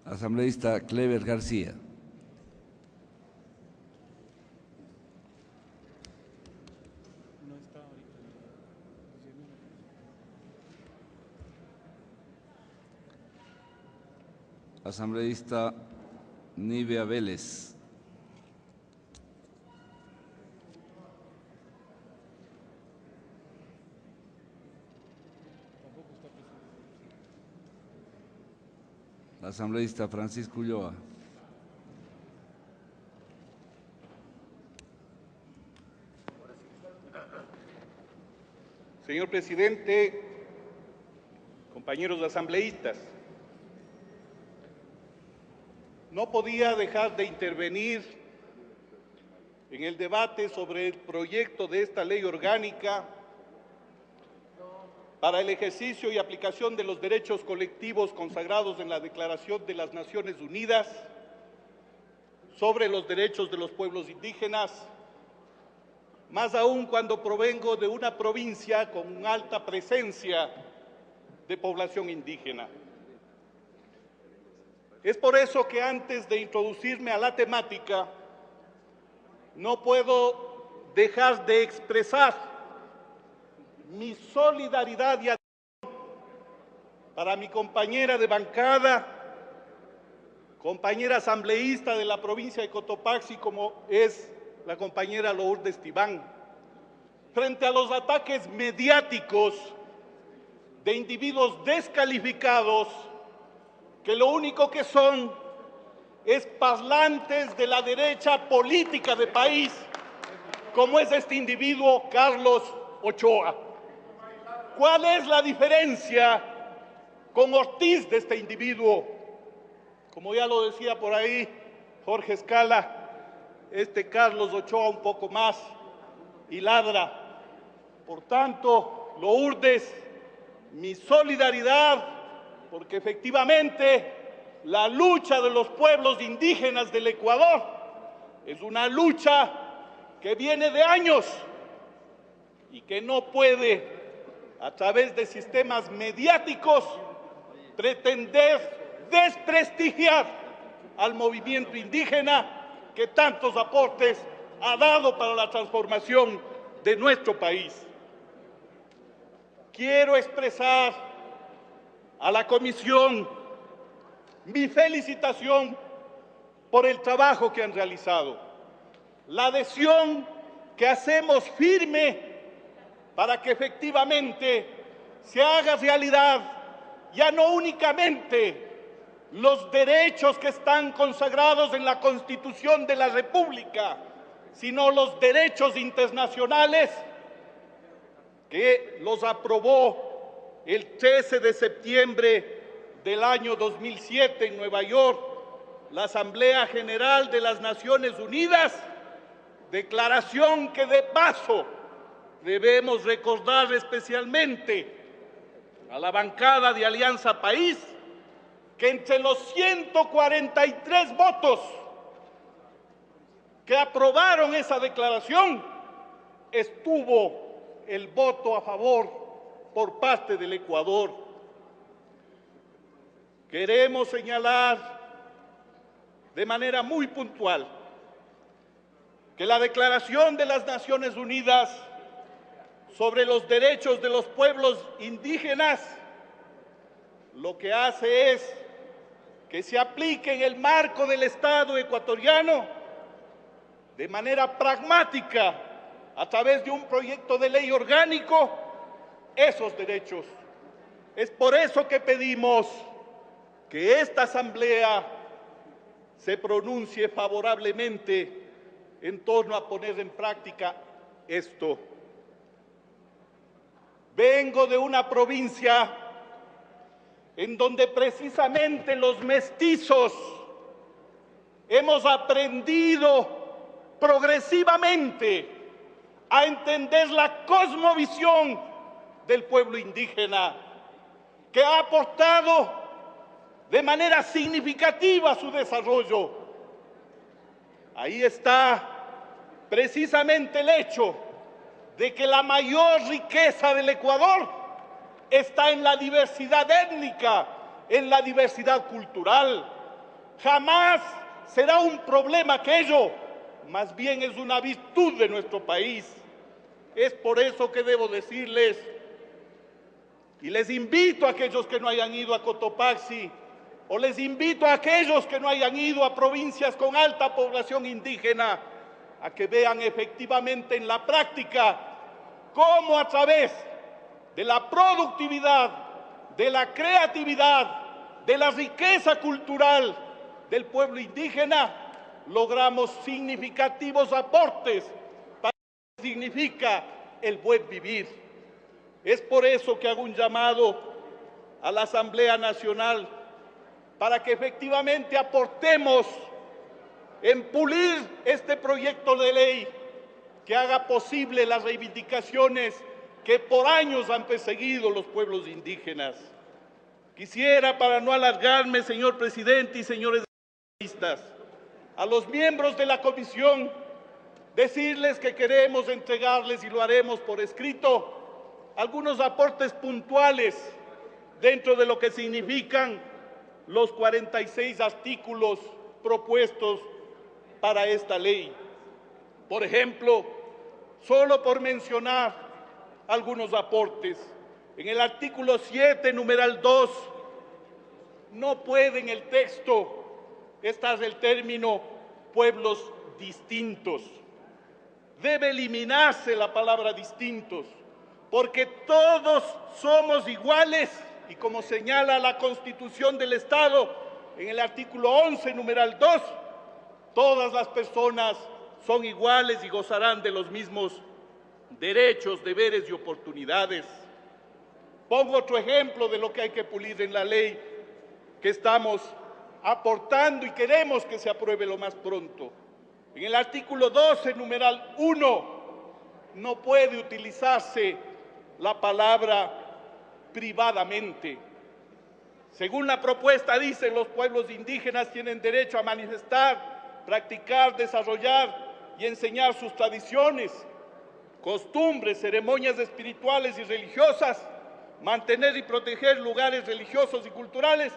Asambleísta Clever García. Asambleísta Nivea Vélez. Asambleísta Francisco Ulloa. Señor presidente, compañeros asambleístas, no podía dejar de intervenir en el debate sobre el proyecto de esta ley orgánica para el ejercicio y aplicación de los derechos colectivos consagrados en la Declaración de las Naciones Unidas sobre los derechos de los pueblos indígenas, más aún cuando provengo de una provincia con una alta presencia de población indígena. Es por eso que antes de introducirme a la temática, no puedo dejar de expresar mi solidaridad y admiración para mi compañera de bancada, compañera asambleísta de la provincia de Cotopaxi, como es la compañera Lourdes Tibán, frente a los ataques mediáticos de individuos descalificados que lo único que son es parlantes de la derecha política del país, como es este individuo Carlos Ochoa. ¿Cuál es la diferencia con Ortiz de este individuo? Como ya lo decía por ahí Jorge Escala, este Carlos Ochoa un poco más y ladra. Por tanto, Lourdes, mi solidaridad, porque efectivamente la lucha de los pueblos indígenas del Ecuador es una lucha que viene de años y que no puede, a través de sistemas mediáticos, pretender desprestigiar al movimiento indígena que tantos aportes ha dado para la transformación de nuestro país. Quiero expresar a la Comisión mi felicitación por el trabajo que han realizado, la adhesión que hacemos firme para que efectivamente se haga realidad ya no únicamente los derechos que están consagrados en la Constitución de la República, sino los derechos internacionales que los aprobó el 13 de septiembre del año 2007 en Nueva York la Asamblea General de las Naciones Unidas, declaración que de paso debemos recordar especialmente a la bancada de Alianza País, que entre los 143 votos que aprobaron esa declaración estuvo el voto a favor por parte del Ecuador. Queremos señalar de manera muy puntual que la Declaración de las Naciones Unidas sobre los derechos de los pueblos indígenas lo que hace es que se aplique en el marco del Estado ecuatoriano de manera pragmática, a través de un proyecto de ley orgánico, esos derechos. Es por eso que pedimos que esta Asamblea se pronuncie favorablemente en torno a poner en práctica esto. Vengo de una provincia en donde precisamente los mestizos hemos aprendido progresivamente a entender la cosmovisión del pueblo indígena, que ha aportado de manera significativa a su desarrollo. Ahí está precisamente el hecho de que la mayor riqueza del Ecuador está en la diversidad étnica, en la diversidad cultural. Jamás será un problema aquello, más bien es una virtud de nuestro país. Es por eso que debo decirles, y les invito a aquellos que no hayan ido a Cotopaxi, o les invito a aquellos que no hayan ido a provincias con alta población indígena, a que vean efectivamente en la práctica cómo a través de la productividad, de la creatividad, de la riqueza cultural del pueblo indígena, logramos significativos aportes para lo que significa el buen vivir. Es por eso que hago un llamado a la Asamblea Nacional para que efectivamente aportemos en pulir este proyecto de ley que haga posible las reivindicaciones que por años han perseguido los pueblos indígenas. Quisiera, para no alargarme, señor presidente y señores asambleístas, a los miembros de la comisión decirles que queremos entregarles, y lo haremos por escrito, algunos aportes puntuales dentro de lo que significan los 46 artículos propuestos para esta ley. Por ejemplo, solo por mencionar algunos aportes, en el artículo 7, numeral 2, no puede en el texto estar el término pueblos distintos. Debe eliminarse la palabra distintos, porque todos somos iguales y como señala la Constitución del Estado en el artículo 11, numeral 2, todas las personas son iguales y gozarán de los mismos derechos, deberes y oportunidades. Pongo otro ejemplo de lo que hay que pulir en la ley que estamos aportando y queremos que se apruebe lo más pronto. En el artículo 12, numeral 1, no puede utilizarse la palabra privadamente. Según la propuesta dice, los pueblos indígenas tienen derecho a manifestar, practicar, desarrollar y enseñar sus tradiciones, costumbres, ceremonias espirituales y religiosas, mantener y proteger lugares religiosos y culturales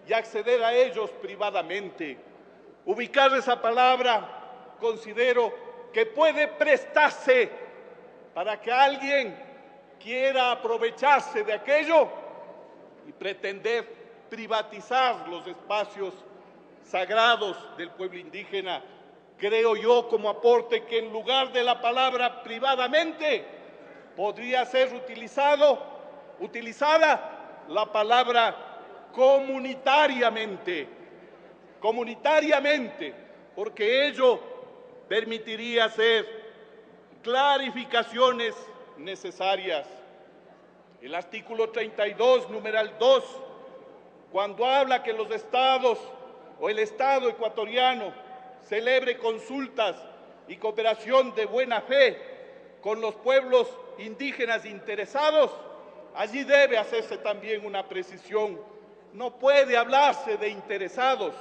y acceder a ellos privadamente. Ubicar esa palabra considero que puede prestarse para que alguien quiera aprovecharse de aquello y pretender privatizar los espacios sagrados del pueblo indígena. Creo yo, como aporte, que en lugar de la palabra privadamente podría ser utilizada la palabra comunitariamente, porque ello permitiría hacer clarificaciones necesarias. El artículo 32, numeral 2, cuando habla que los estados o el Estado ecuatoriano celebre consultas y cooperación de buena fe con los pueblos indígenas interesados, allí debe hacerse también una precisión. No puede hablarse de interesados,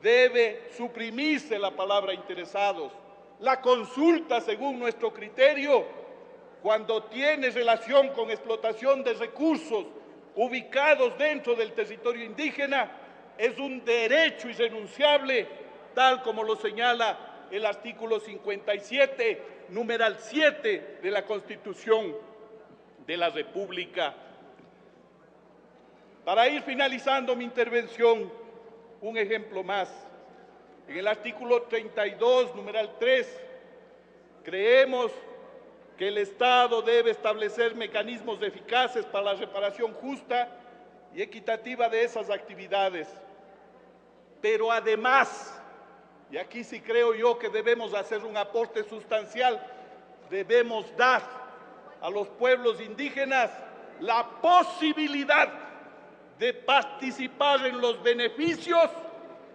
debe suprimirse la palabra interesados. La consulta, según nuestro criterio, cuando tiene relación con explotación de recursos ubicados dentro del territorio indígena, es un derecho irrenunciable, tal como lo señala el artículo 57, numeral 7 de la Constitución de la República. Para ir finalizando mi intervención, un ejemplo más. En el artículo 32, numeral 3, creemos que el Estado debe establecer mecanismos eficaces para la reparación justa y equitativa de esas actividades. Pero además, y aquí sí creo yo que debemos hacer un aporte sustancial, debemos dar a los pueblos indígenas la posibilidad de participar en los beneficios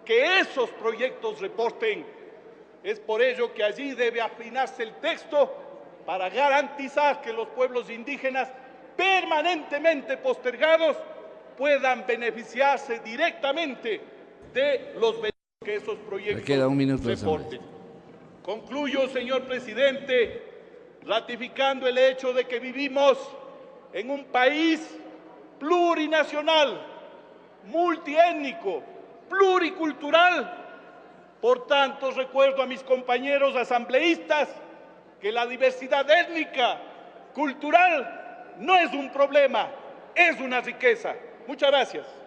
que esos proyectos reporten. Es por ello que allí debe afinarse el texto para garantizar que los pueblos indígenas permanentemente postergados puedan beneficiarse directamente de los beneficios que esos proyectos reporten. Concluyo, señor presidente, ratificando el hecho de que vivimos en un país plurinacional, multiétnico, pluricultural. Por tanto, recuerdo a mis compañeros asambleístas que la diversidad étnica, cultural, no es un problema, es una riqueza. Muchas gracias.